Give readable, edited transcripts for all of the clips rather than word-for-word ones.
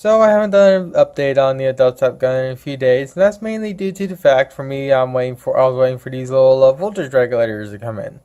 So I haven't done an update on the DubStep gun in a few days, and that's mainly due to the fact for me I was waiting for these little voltage regulators to come in.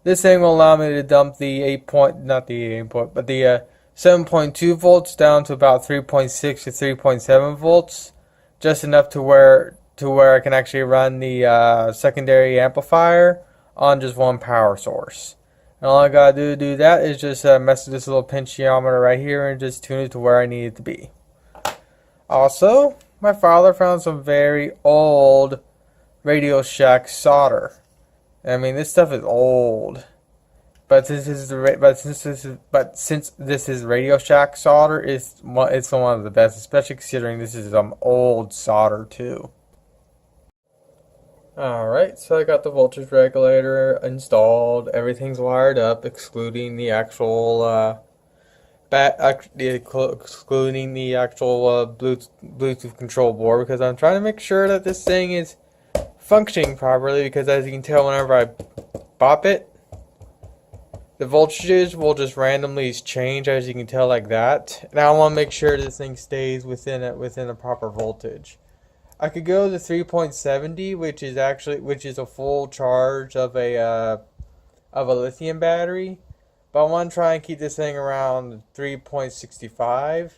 This thing will allow me to dump the 8 point, not the 8 point, but the 7.2 volts down to about 3.6 to 3.7 volts, just enough to where I can actually run the secondary amplifier on just one power source. And all I gotta do to do that is just mess with this little potentiometer right here and just tune it to where I need it to be. Also, my father found some very old Radio Shack solder. I mean, this stuff is old, but since this is Radio Shack solder, it's one of the best, especially considering this is some old solder too. Alright, so I got the voltage regulator installed. Everything's wired up, excluding the actual Bluetooth control board, because I'm trying to make sure that this thing is functioning properly. Because as you can tell, whenever I bop it, the voltages will just randomly change, as you can tell, like that. And I want to make sure this thing stays within a proper voltage. I could go to 3.70, which is a full charge of a lithium battery, but I want to try and keep this thing around 3.65.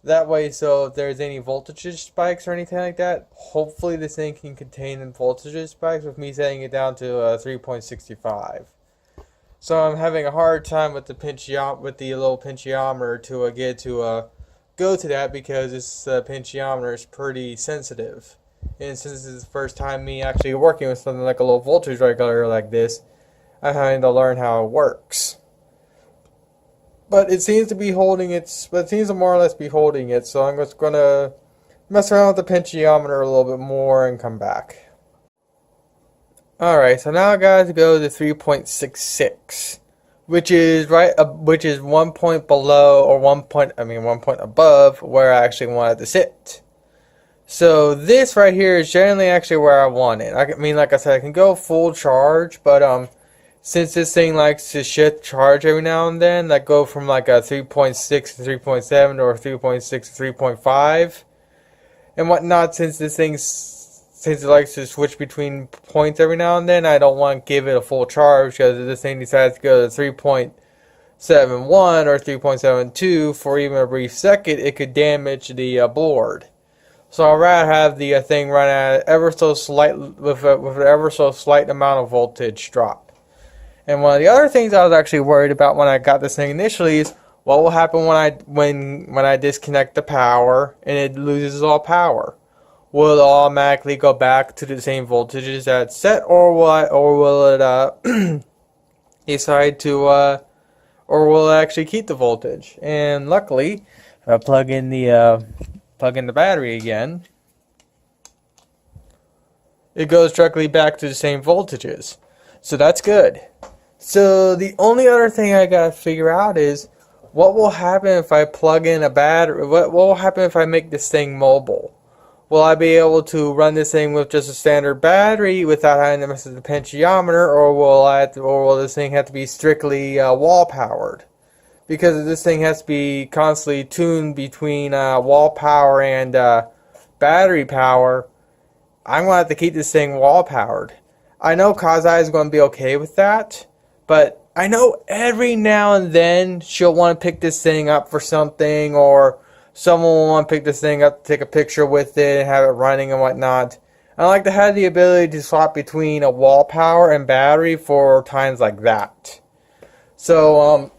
That way, so if there's any voltage spikes or anything like that, hopefully this thing can contain the voltage spikes with me setting it down to 3.65. So I'm having a hard time with the little pinchiometer to get to go to that, because this pinchiometer is pretty sensitive, and since this is the first time me actually working with something like a low voltage regulator like this, I'm having to learn how it works. But it seems to be holding its, but it seems to more or less be holding it, so I'm just gonna mess around with the pinchiometer a little bit more and come back. Alright, so now I gotta go to 3.66. Which is 1 point below, or 1 point above where I actually want it to sit. So this right here is generally actually where I want it. I mean, like I said, I can go full charge, but since this thing likes to shift charge every now and then, like go from like a 3.6 to 3.7 or 3.6 to 3.5 and whatnot, since it likes to switch between points every now and then, I don't want to give it a full charge, because if this thing decides to go to 3.71 or 3.72 for even a brief second, it could damage the board. So I'd rather have the thing run at ever so slight, with an ever so slight amount of voltage drop. And one of the other things I was actually worried about when I got this thing initially is what will happen when I disconnect the power and it loses all power. Will it automatically go back to the same voltages that it's set, or will it decide to, or will it actually keep the voltage? And luckily, if I plug in the battery again, it goes directly back to the same voltages. So that's good. So the only other thing I gotta figure out is what will happen if I plug in a battery. What will happen if I make this thing mobile? Will I be able to run this thing with just a standard battery without having to mess with the potentiometer, or will this thing have to be strictly wall powered? Because this thing has to be constantly tuned between wall power and battery power, I'm going to have to keep this thing wall powered. I know Kazha is going to be okay with that, but I know every now and then she'll want to pick this thing up for something, or someone will want to pick this thing up, take a picture with it, and have it running and whatnot. I like to have the ability to swap between a wall power and battery for times like that. So,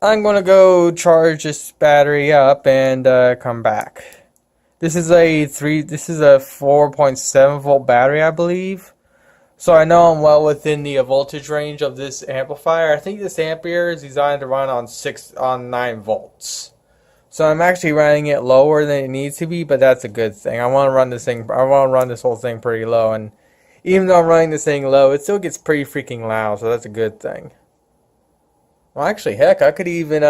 I'm going to go charge this battery up and come back. This is a 4.7 volt battery, I believe. So I know I'm well within the voltage range of this amplifier. I think this ampere is designed to run on 9 volts. So I'm actually running it lower than it needs to be, but that's a good thing. I want to run this whole thing pretty low, and even though I'm running this thing low, it still gets pretty freaking loud, so that's a good thing. Well, actually, heck, I could even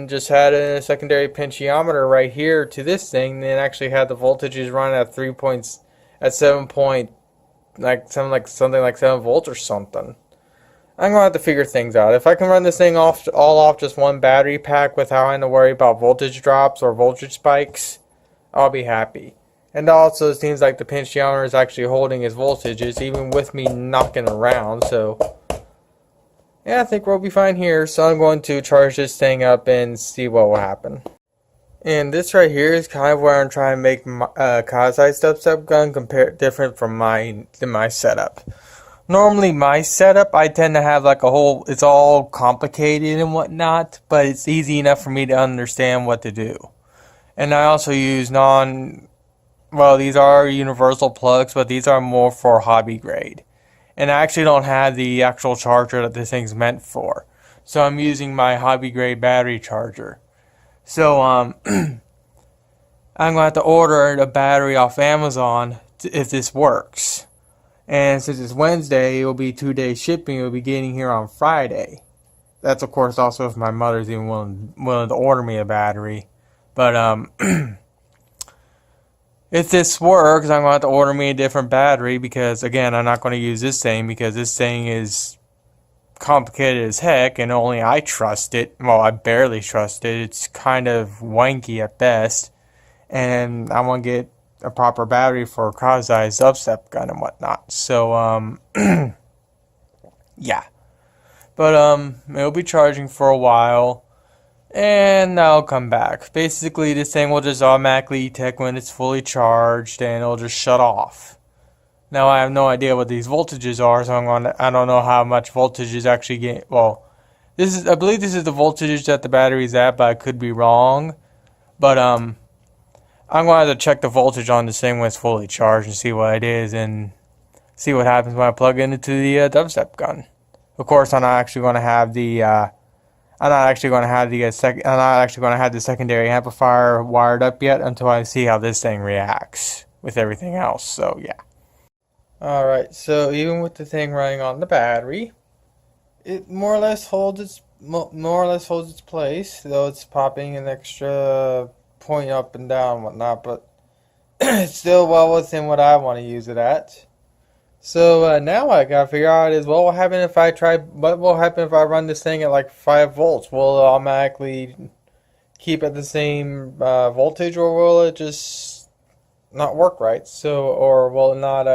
just add a secondary potentiometer right here to this thing, and then actually have the voltages run at 7 like something like 7 volts or something. I'm gonna have to figure things out. If I can run this thing off just one battery pack without having to worry about voltage drops or voltage spikes, I'll be happy. And also, it seems like the potentiometer is actually holding its voltages, even with me knocking around. So, yeah, I think we'll be fine here. So I'm going to charge this thing up and see what will happen. And this right here is kind of where I'm trying to make my Kazha's DubStep gun different from my setup. Normally, my setup, I tend to have like a whole, it's all complicated and whatnot, but it's easy enough for me to understand what to do. And I also use well, these are universal plugs, but these are more for hobby grade. And I actually don't have the actual charger that this thing's meant for. So I'm using my hobby grade battery charger. So, I'm going to have to order the battery off Amazon if this works. And since it's Wednesday, it will be 2-day shipping. It will be getting here on Friday. That's, of course, also if my mother's even willing to order me a battery. But, if this works, I'm going to have to order me a different battery because, again, I'm not going to use this thing because this thing is complicated as heck and only I trust it. Well, I barely trust it. It's kind of wanky at best. And I want to get a proper battery for Kazha's DubStep gun and whatnot. So, yeah. But, it'll be charging for a while. And I'll come back. Basically, this thing will just automatically detect when it's fully charged, and it'll just shut off. Now, I have no idea what these voltages are, so I don't know how much voltage is actually getting. Well, I believe this is the voltage that the battery's at, but I could be wrong. But I'm gonna have to check the voltage on this thing when it's fully charged and see what it is, and see what happens when I plug it into the DubStep gun. Of course, I'm not actually going to have the. I'm not actually going to have the secondary amplifier wired up yet until I see how this thing reacts with everything else. So yeah. All right. So even with the thing running on the battery, it more or less holds its place, though it's popping an extra point up and down and whatnot. But it's still well within what I want to use it at. So now what I gotta figure out is what will happen if I run this thing at like 5 volts? Will it automatically keep at the same voltage, or will it just not work right? So, or will it not?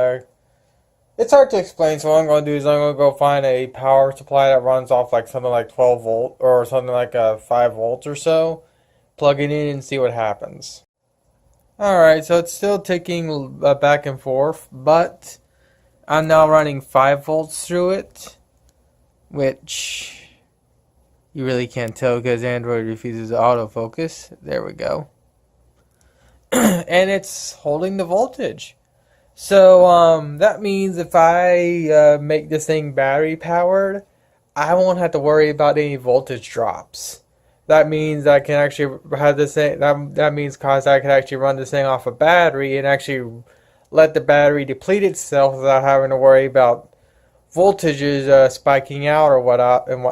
It's hard to explain. So what I'm gonna do is I'm gonna go find a power supply that runs off like something like 12 volt or something like 5 volts or so. Plug it in and see what happens. All right, so it's still ticking back and forth, but I'm now running 5 volts through it, which you really can't tell because Android refuses autofocus. There we go. And it's holding the voltage. So that means if I make this thing battery powered, I won't have to worry about any voltage drops. That means I can actually have this thing. That means I can actually run this thing off a battery and actually let the battery deplete itself without having to worry about voltages spiking out or whatnot and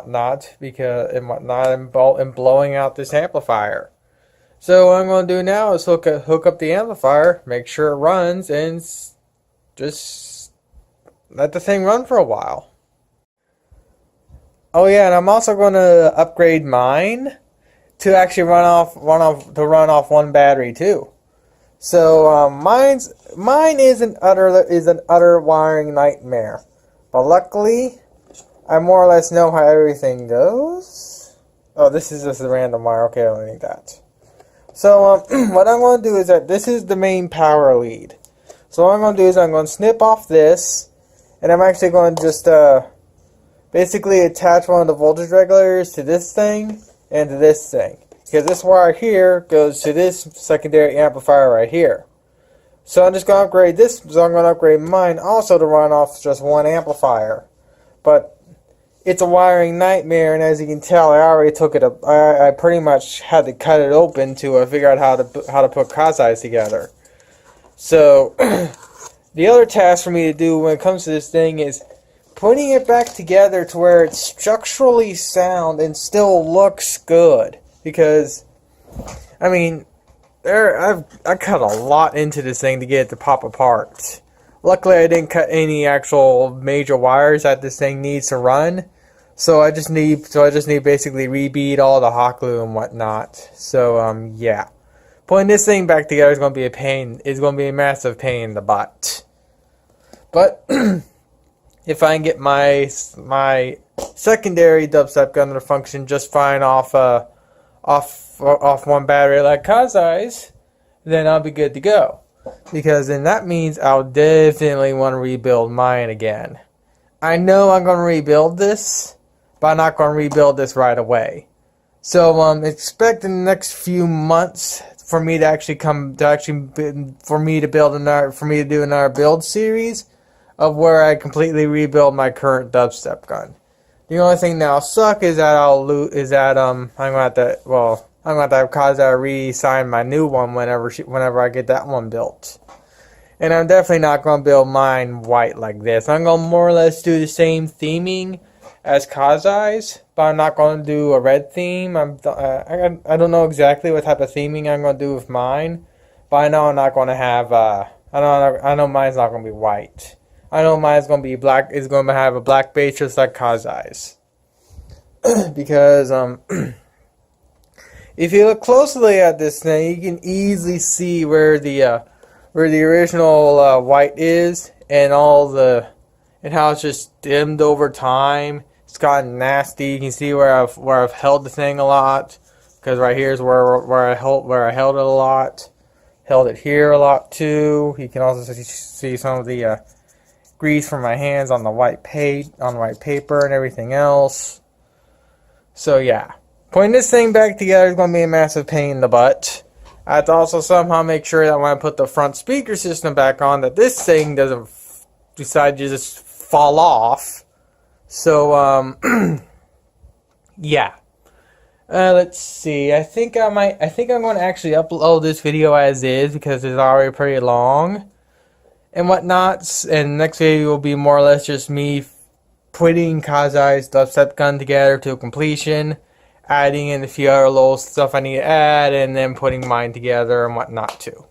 blowing out this amplifier. So what I'm going to do now is hook up the amplifier, make sure it runs, and just let the thing run for a while. Oh yeah, and I'm also going to upgrade mine to actually run off one battery too. So mine is an utter wiring nightmare, but luckily I more or less know how everything goes. Oh, this is just a random wire. Okay, I don't need that. So what I'm going to do is that this is the main power lead. So what I'm going to do is I'm going to snip off this, and I'm actually going to just basically attach one of the voltage regulators to this thing and to this thing. Because this wire here goes to this secondary amplifier right here. So I'm just going to upgrade this, so I'm going to upgrade mine also to run off just one amplifier. But it's a wiring nightmare, and as you can tell, I already took it up. I pretty much had to cut it open to figure out how to put Kazha's together. So the other task for me to do when it comes to this thing is putting it back together to where it's structurally sound and still looks good. Because, I mean, I cut a lot into this thing to get it to pop apart. Luckily, I didn't cut any actual major wires that this thing needs to run. So I just need basically rebead all the hot glue and whatnot. So yeah. Putting this thing back together is going to be a pain. It's going to be a massive pain in the butt. But if I can get my secondary dubstep gun to function just fine off one battery like Kazha's, then I'll be good to go. Because then that means I'll definitely want to rebuild mine again. I know I'm going to rebuild this, but I'm not going to rebuild this right away. So expect in the next few months for me to do another build series of where I completely rebuild my current dubstep gun. The only thing that'll suck is that I'm gonna have to have Kazha re-sign my new one whenever I get that one built. And I'm definitely not gonna build mine white like this. I'm gonna more or less do the same theming as Kazha's, but I'm not gonna do a red theme. I don't know exactly what type of theming I'm gonna do with mine, but I know I'm not gonna have I know mine's not gonna be white. I know mine's gonna be black. It's gonna have a black base just like Kazha's. Because if you look closely at this thing, you can easily see where the original white is, and how it's just dimmed over time. It's gotten nasty. You can see where I've held the thing a lot, because right here is where I held it a lot. Held it here a lot too. You can also see some of the grease from my hands on the white paper and everything else. So yeah, putting this thing back together is going to be a massive pain in the butt. I have to also somehow make sure that when I put the front speaker system back on, that this thing doesn't decide to just fall off. So yeah. Let's see. I think I'm going to actually upload this video as is because it's already pretty long and whatnot. And the next video will be more or less just me putting Kazha's dubstep gun together to completion, adding in a few other little stuff I need to add, and then putting mine together and whatnot too.